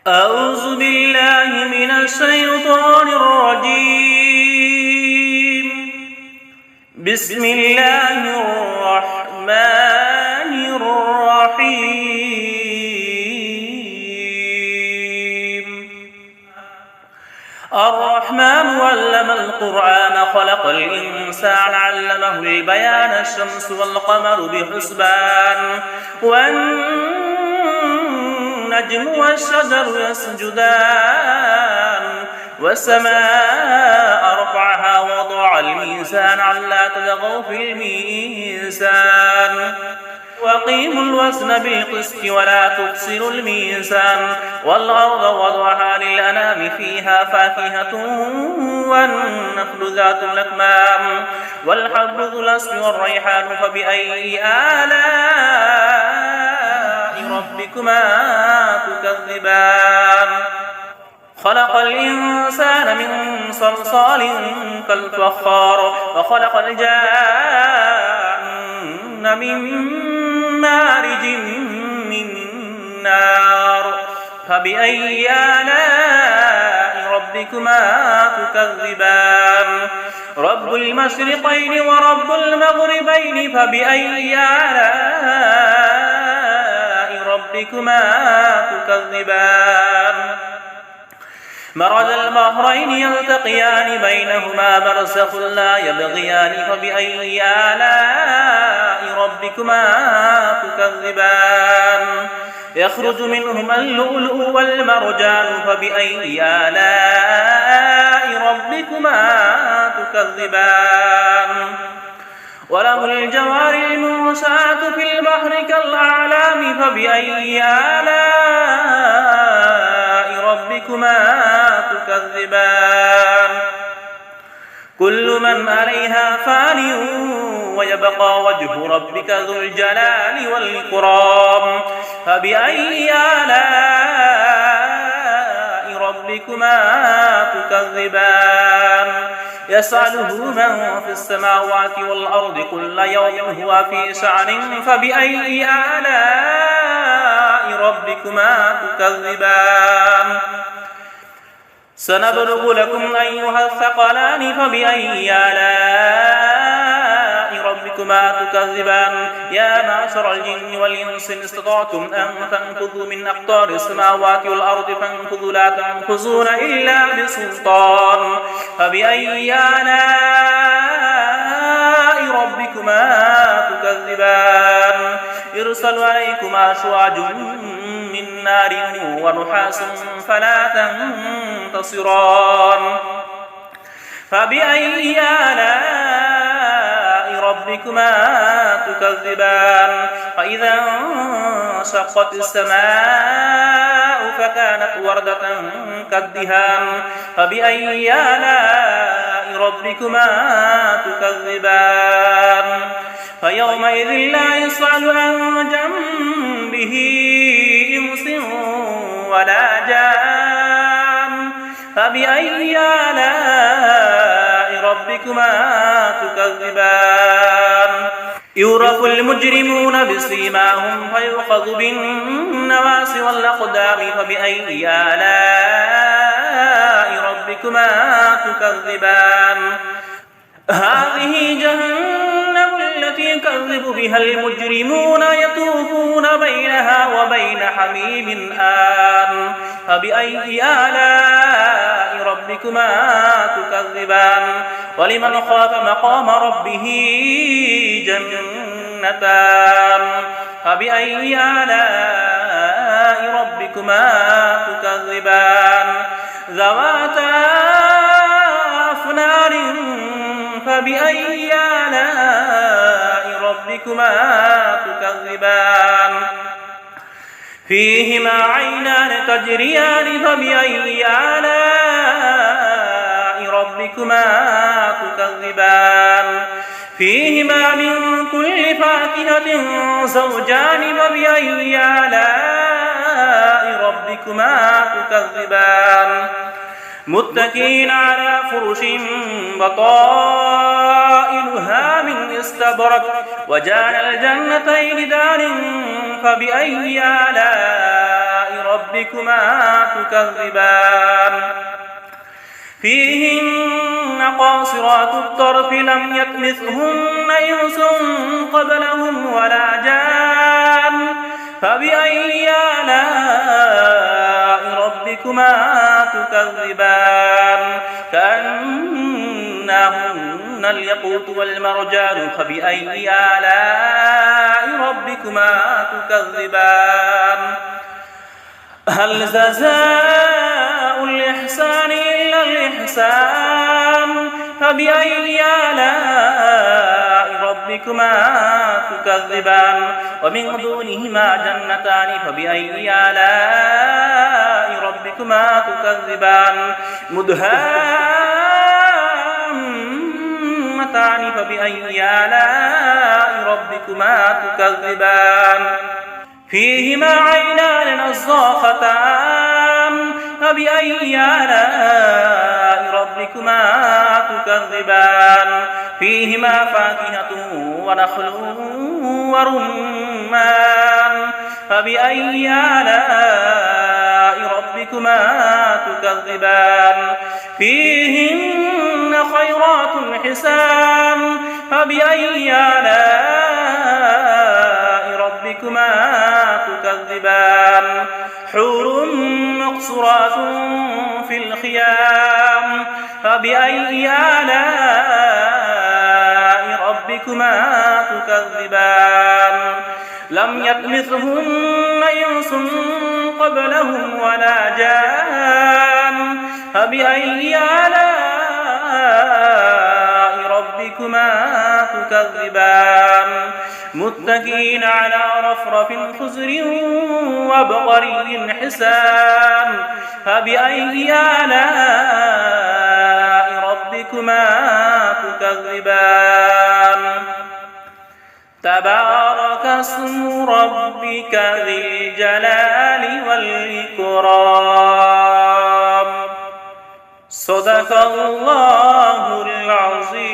أعوذ بالله من الشيطان الرجيم. بسم الله الرحمن الرحيم. الرحمن علم القرآن خلق الإنسان علمه البيان الشمس والقمر بحسبان والنجم والشجر يسجدان والسماء رفعها ووضع الميزان ألا تطغوا في الميزان وأقيموا الوزن بالقسط ولا تخسروا الميزان والأرض وضعها للأنام فيها فاكهة والنخل ذات الأكمام والحب ذو العصف والريحان فبأي آلاء ربكما تكذبان خلق الإنسان من صلصال كالفخار وخلق الجان من مارج من نار فبأي آلاء ربكما تكذبان رب المشرقين ورب المغربين فبأي آلاء ربكما تكذبان مرج البحرين يلتقيان بينهما برزخ لا يبغيان فبأي آلاء ربكما تكذبان يخرج منهما اللؤلؤ والمرجان فبأي آلاء ربكما تكذبان وله الجوار المنشآت في البحر كالأعلام فبأي آلاء ربكما تكذبان كل من عليها فان ويبقى وجه ربك ذو الجلال والإكرام فبأي آلاء ربكما تكذبان يسأله من في السماوات والأرض كل يوم هو في شأن فبأي آلاء ربكما تكذبان سنبلغ لكم أيها الثقلان فبأي آلاء ربكما تكذبان يا معشر الجن والإنس إن استطعتم أن تنفذوا من أقطار السماوات والأرض فانفذوا لا تنفذون إلا بسلطان فبأي آلاء ربكما تكذبان يرسل عليكما شواظ من نار ونحاس فلا تنتصران فبأي آلاء ربكما تكذبان فإذا انشقت السماء فكانت وردة كالدهان فبأي آلاء ربكما تكذبان فيومئذ لا يسأل عن جنبه إنس ولا جان فبأي آلاء ربكما تكذبان يعرف المجرمون بسيماهم فيؤخذ بالنواصي والأقدام فبأي آلاء ربكما تكذبان هذه جهنم التي كذب بها المجرمون يطوفون بينها وبين حميم آن فبأي آلاء ربكما تكذبان ولمن خاف مقام ربه جنتان فبأي آلاء ربكما تكذبان ذواتا أفنان فبأي آلاء ربكما تكذبان فيهما عينان تجريان فبأي آلاء ربكما تكذبان فيهما من كل فاكهة زوجان فبأي آلاء ربكما تكذبان متكئين على فرش بطائنها من استبرق وجعل الجنتين دار فبأي آلاء ربكما تكذبان فيهن قاصرات الطرف لم يطمثهن إنس قبلهم ولا جان فبأي آلاء ربكما تكذبان كأنهن الياقوت والمرجان فبأي آلاء ربكما تكذبان هل جزاء الإحسان إلا الإحسان فبأي آلاء ربكما تكذبان ومن دونهما جنتان فبأي آلاء ربكما تكذبان مدهامتان فبأي آلاء ربكما تكذبان فيهما عينان نضاختان فبأي آلاء ربكما تكذبان فيهما فاكهة ونخل ورمان فبأي آلاء ربكما تكذبان فيهن خيرات حسان فبأي آلاء ربكما تكذبان حور مقصورات في الخيام فبأي آلاء ربكما تكذبان لم يطمثهن إنس قبلهم ولا جان فبأي آلاء ربكما تكذبان متكئين على رفرف خضر وبقري حسان فبأي آلاء ربكما تكذبان تبارك اسم ربك ذي الجلال والإكرام صدق الله العظيم.